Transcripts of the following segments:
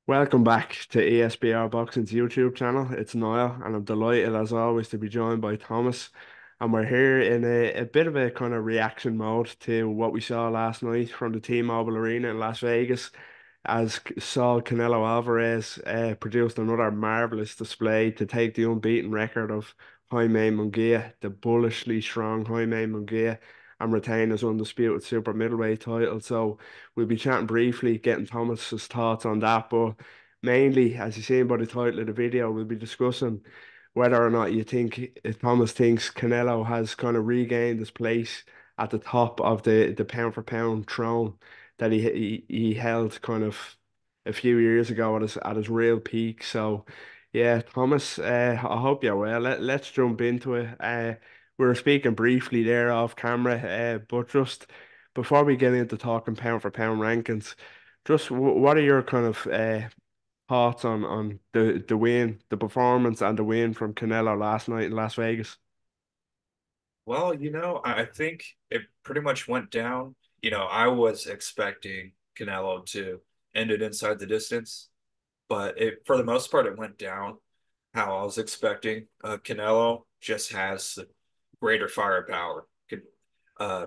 Welcome back to ESBR Boxing's YouTube channel. It's Niall, and I'm delighted as always to be joined by Thomas. And we're here in a bit of a kind of reaction mode to what we saw last night from the T-Mobile Arena in Las Vegas, as Saul Canelo Alvarez produced another marvelous display to take the unbeaten record of Jaime Munguia, the bullishly strong Jaime Munguia, and retain his undisputed super middleweight title. So we'll be chatting briefly, getting Thomas's thoughts on that, but mainly, as you seen by the title of the video, we'll be discussing whether or not you think Thomas thinks Canelo has kind of regained his place at the top of the pound for pound throne that he held kind of a few years ago at his real peak. So yeah, Thomas, I hope you're well. Let's jump into it. We were speaking briefly there off camera, but just before we get into talking pound for pound rankings, just what are your kind of thoughts on the win, the performance and the win from Canelo last night in Las Vegas? Well, I think it pretty much went down. I was expecting Canelo to end it inside the distance, but for the most part, it went down how I was expecting. Canelo just has the greater firepower, uh,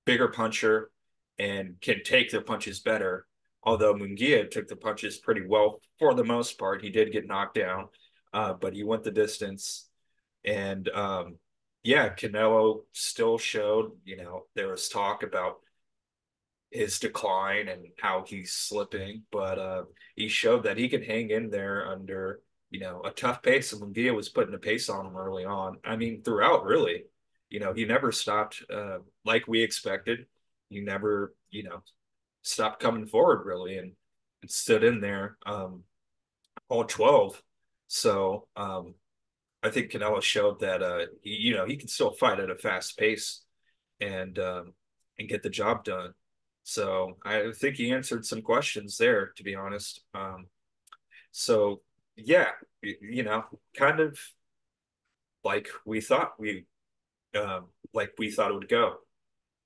bigger puncher, and can take the punches better. Although Munguia took the punches pretty well for the most part, he did get knocked down, but he went the distance. And yeah, Canelo still showed, there was talk about his decline and how he's slipping, but he showed that he could hang in there under, a tough pace. And Munguia was putting a pace on him early on. I mean, throughout, really. He never stopped like we expected. He never, stopped coming forward, really, and stood in there all 12. So, I think Canelo showed that he can still fight at a fast pace and and get the job done. So I think he answered some questions there, to be honest. So yeah, kind of like we thought it would go.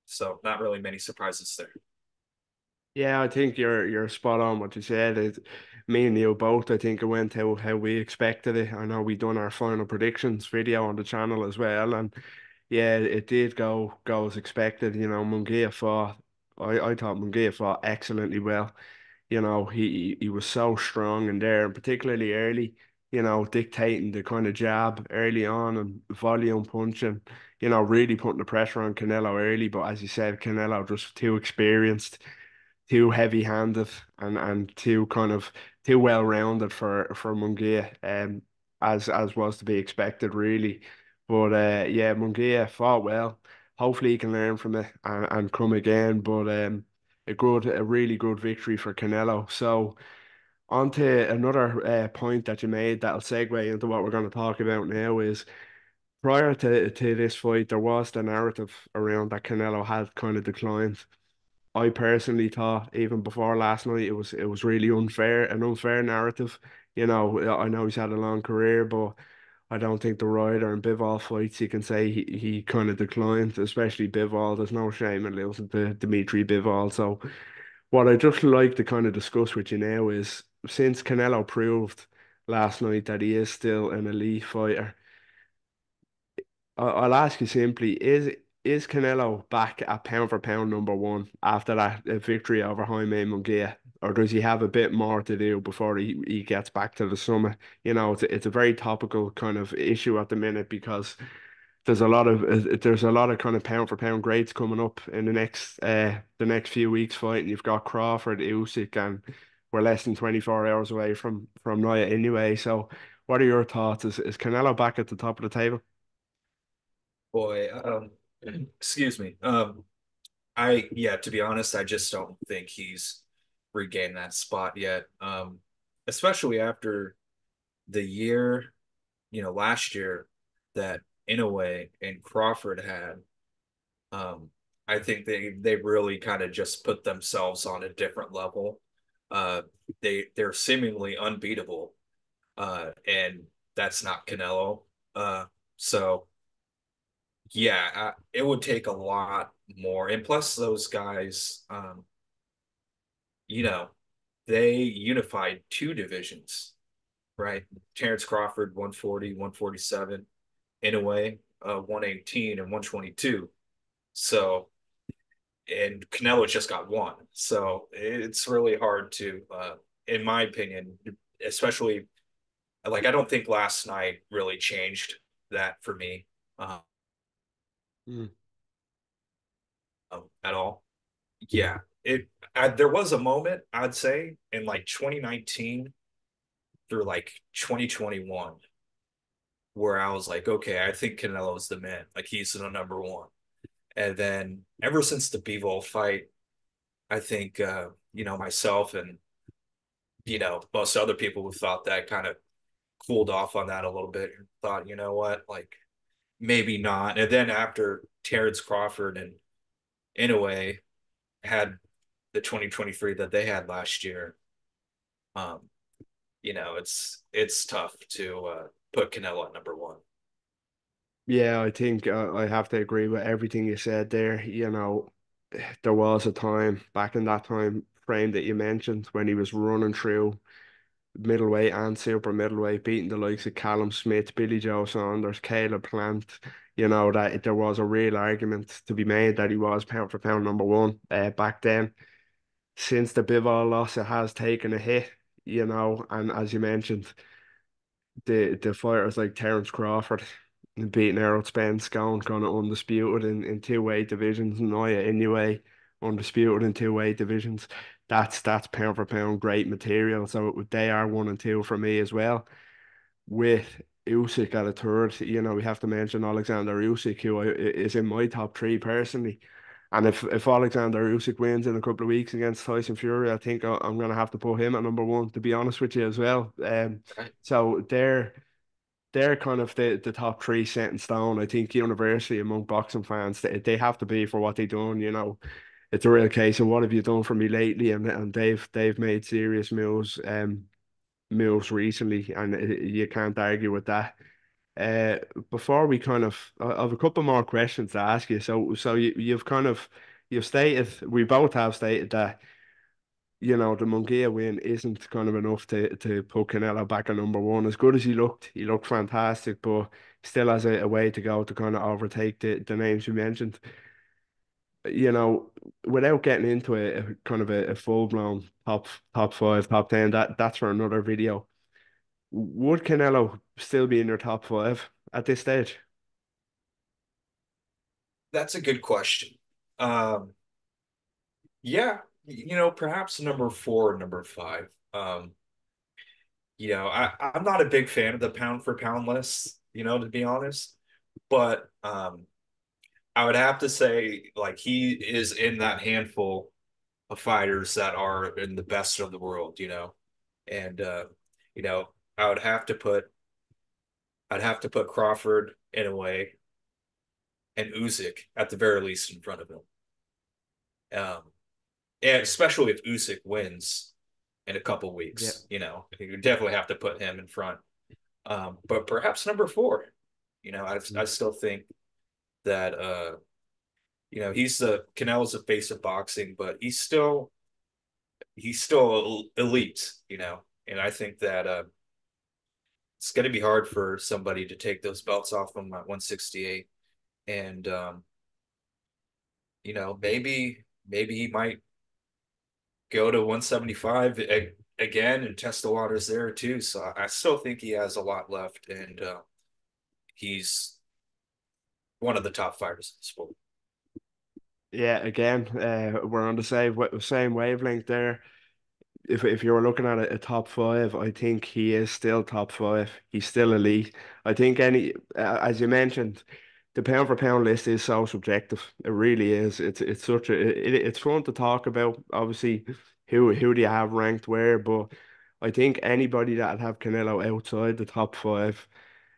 So not really many surprises there. Yeah, I think you're spot on what you said. Me and you both, I think it went how we expected it. I know we done our final predictions video on the channel as well, and yeah, it did go as expected. Munguia fought. I thought Munguia fought excellently well. He was so strong in there, and particularly early. Dictating the kind of jab early on and volume punching. Really putting the pressure on Canelo early. But as you said, Canelo just too experienced, too heavy-handed, and too well-rounded for Munguia, as was to be expected, really. But yeah, Munguia fought well. Hopefully, he can learn from it and come again. But a really good victory for Canelo. So on to another point that you made that'll segue into what we're going to talk about now is prior to this fight, there was the narrative around that Canelo had kind of declined. I personally thought even before last night it was really an unfair narrative. I know he's had a long career, but I don't think the Ryder and Bivol fights you can say he kind of declined, especially Bivol. There's no shame in losing to Dimitri Bivol. So what I just like to kind of discuss with you now is since Canelo proved last night that he is still an elite fighter, I'll ask you simply, is Canelo back at pound for pound number one after that victory over Jaime Munguia? Or does he have a bit more to do before he gets back to the summit? It's a very topical kind of issue at the minute because there's a lot of kind of pound for pound greats coming up in the next few weeks fighting. You've got Crawford, Usyk, and we're less than 24 hours away from Nia anyway. So what are your thoughts? Is Canelo back at the top of the table? Boy, excuse me. Yeah, to be honest, I just don't think he's regained that spot yet. Especially after the year, last year that Inoue and Crawford had. Um, I think they really kind of just put themselves on a different level. Uh, they're seemingly unbeatable, and that's not Canelo. So yeah, it would take a lot more. And plus, those guys, you know, they unified two divisions, right? Terrence Crawford, 140, 147, in a way, 118 and 122. So, and Canelo just got one. So it's really hard to, in my opinion, especially like I don't think last night really changed that for me uh, Mm. at all. Yeah, there was a moment I'd say in like 2019 through like 2021 where I was like, okay, I think Canelo's the man. Like he's the number one. And then ever since the Bivol fight, I think myself and most other people who thought that kind of cooled off on that a little bit and thought, you know what, like maybe not. And then after Terrence Crawford and Inoue had the 2023 that they had last year, um, it's tough to put Canelo at number one. Yeah, I think I have to agree with everything you said there. There was a time back in that time frame that you mentioned when he was running through middleweight and super middleweight, beating the likes of Callum Smith, Billy Joe Saunders, Caleb Plant. That there was a real argument to be made that he was pound for pound number one back then. Since the Bivol loss, it has taken a hit, and as you mentioned, the fighters like Terence Crawford beating Errol Spence, going kind of undisputed in two weight divisions, Noya Inoue undisputed in two weight divisions. That's pound for pound great material. So they are one and two for me as well. With Usyk at a third, we have to mention Alexander Usyk, who is in my top three personally. And if Alexander Usyk wins in a couple of weeks against Tyson Fury, I think I'm going to have to put him at number one, to be honest with you as well. Right. So they're kind of the top three set in stone. I think universally among boxing fans, they have to be for what they done. It's a real case of what have you done for me lately, and they've made serious moves recently, and you can't argue with that. Uh, Before we kind of, I have a couple more questions to ask you. So you've stated, we both have stated that the Munguia win isn't kind of enough to put Canelo back at number one. As good as he looked fantastic, but still has a way to go to kind of overtake the names you mentioned. You know, Without getting into a kind of a full blown top five, top ten, that's for another video. Would Canelo still be in your top five at this stage? That's a good question. Yeah, perhaps number four, number five. I'm not a big fan of the pound for pound list, to be honest. But I would have to say, like, he is in that handful of fighters that are in the best of the world. And you know, I would have to put Crawford in a way and Usyk at the very least in front of him. Um, and especially if Usyk wins in a couple Yeah. weeks, you definitely have to put him in front. But perhaps number four. I still think that he's the Canelo's the face of boxing, but he's still elite. And I think that it's going to be hard for somebody to take those belts off him at 168. And maybe he might go to 175 again and test the waters there too. So I still think he has a lot left, and he's one of the top fighters in the sport. Yeah, again, we're on the same wavelength there. If you were looking at a top five, I think he is still top five. He's still elite. I think as you mentioned, the pound for pound list is so subjective. It really is. It's such it's fun to talk about. Obviously, who do you have ranked where? But I think anybody that'd have Canelo outside the top five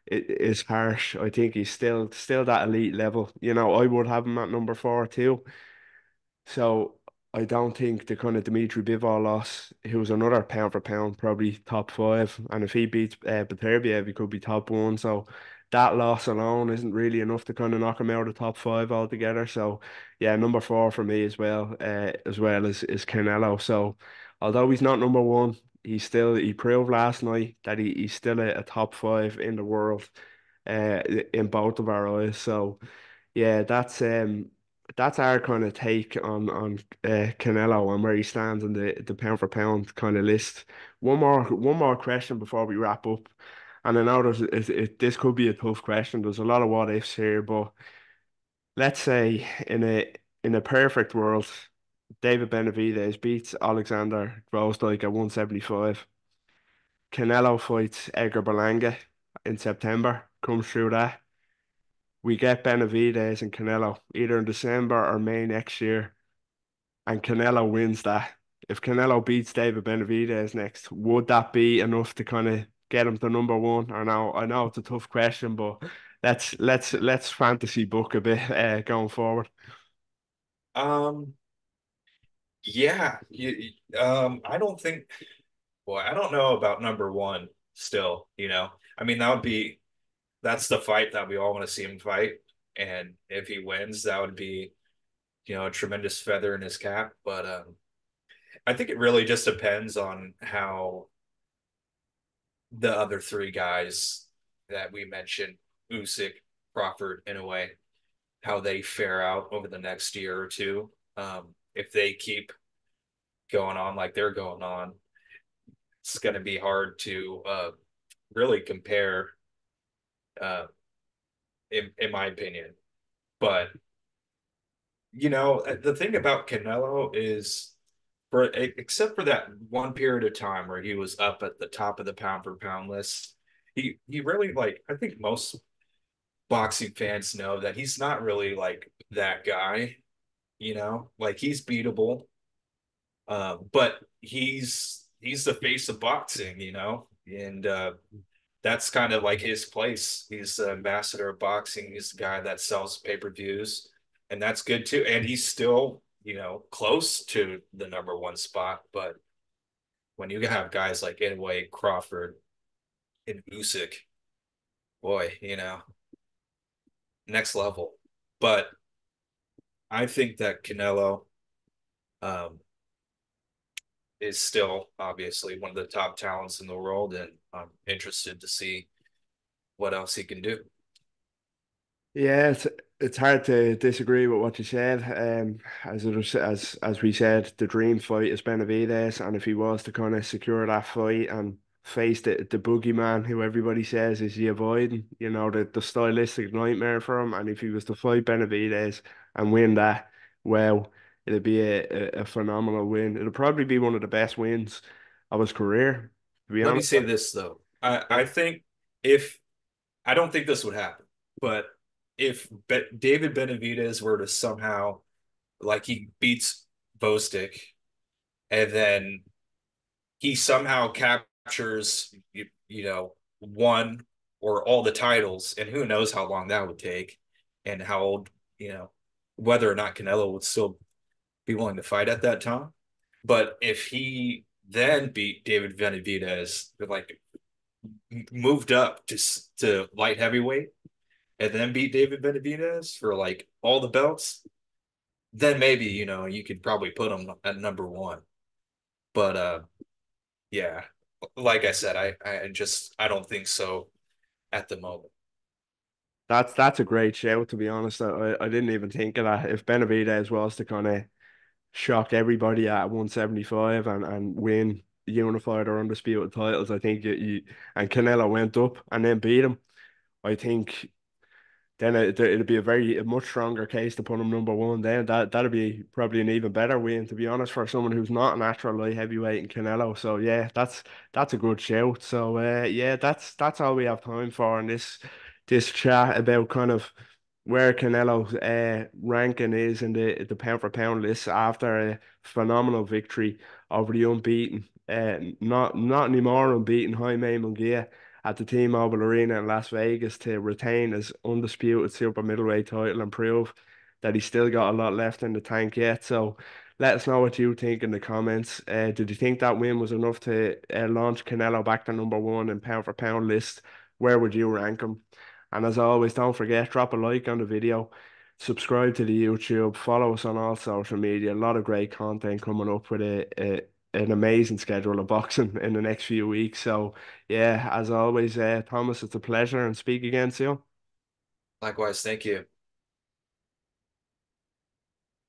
is harsh. I think he's still that elite level. I would have him at number four too. So I don't think the kind of Dimitri Bivol loss, who was another pound for pound, probably top five. And if he beats Beterbiev, he could be top one. So that loss alone isn't really enough to kind of knock him out of the top five altogether. So yeah, number four for me as well is Canelo. So although he's not number one, he proved last night that he's still a top five in the world, in both of our eyes. So yeah, that's our kind of take on Canelo and where he stands in the pound for pound kind of list. One more question before we wrap up. And I know this could be a tough question. There's a lot of what ifs here, but let's say in a perfect world, David Benavidez beats Alexander Gvozdyk at 175. Canelo fights Edgar Berlanga in September, comes through that. We get Benavidez and Canelo either in December or May next year, and Canelo wins that. If Canelo beats David Benavidez next, would that be enough to kind of get him to number one? I know it's a tough question, but let's fantasy book a bit going forward. Um, yeah, I don't think, boy, I don't know about number one still, you know. I mean, that's the fight that we all want to see him fight. And if he wins, that would be, a tremendous feather in his cap. But I think it really just depends on how the other three guys that we mentioned, Usyk, Crawford, in a way, how they fare out over the next year or two. If they keep going on like they're going on, it's going to be hard to really compare, uh, in my opinion. But the thing about Canelo is, except for that one period of time where he was up at the top of the pound for pound list, he really, like, I think most boxing fans know that he's not really like that guy. Like, he's beatable, but he's the face of boxing, and that's kind of like his place. He's the ambassador of boxing. He's the guy that sells pay-per-views, and that's good too. And he's still, close to the number one spot. But when you have guys like Inoue, Crawford, and Usyk, boy, next level. But I think that Canelo, um, is still obviously one of the top talents in the world, and I'm interested to see what else he can do. Yeah, it's hard to disagree with what you said. As we said, the dream fight is Benavidez, and if he was to kind of secure that fight and face the boogeyman, who everybody says is he avoiding, the stylistic nightmare for him, and if he was to fight Benavidez and win that, well, it'd be a phenomenal win. It'll probably be one of the best wins of his career, to be Let me honest. say this though. Yeah. I think if I don't think this would happen, but if David Benavidez were to somehow, like, he beats Bostic, and then he somehow captures, one or all the titles, and who knows how long that would take, and how old, whether or not Canelo would still be willing to fight at that time. But if he then beat David Benavidez, like, moved up to light heavyweight, and then beat David Benavidez for like all the belts, then maybe, you could probably put him at number one. But yeah, like I said, I don't think so at the moment. That's a great shout, to be honest. I didn't even think of that. If Benavidez was to kind of shock everybody at 175 and win unified or undisputed titles, I think and Canelo went up and then beat him, I think then it'd be a much stronger case to put him number one. Then that'd be probably an even better win, to be honest, for someone who's not a natural light heavyweight in Canelo. So yeah, that's a good shout. So yeah, that's all we have time for in this chat about kind of where Canelo's ranking is in the pound for pound list after a phenomenal victory over the unbeaten, not anymore unbeaten Jaime Munguia at the T-Mobile Arena in Las Vegas to retain his undisputed super middleweight title and prove that he's still got a lot left in the tank yet. So let us know what you think in the comments. Did you think that win was enough to launch Canelo back to number one in pound for pound list? Where would you rank him? And as always, don't forget, drop a like on the video, subscribe to the YouTube, follow us on all social media. A lot of great content coming up with an amazing schedule of boxing in the next few weeks. So yeah, as always, Thomas, it's a pleasure and speak again soon. Likewise, thank you.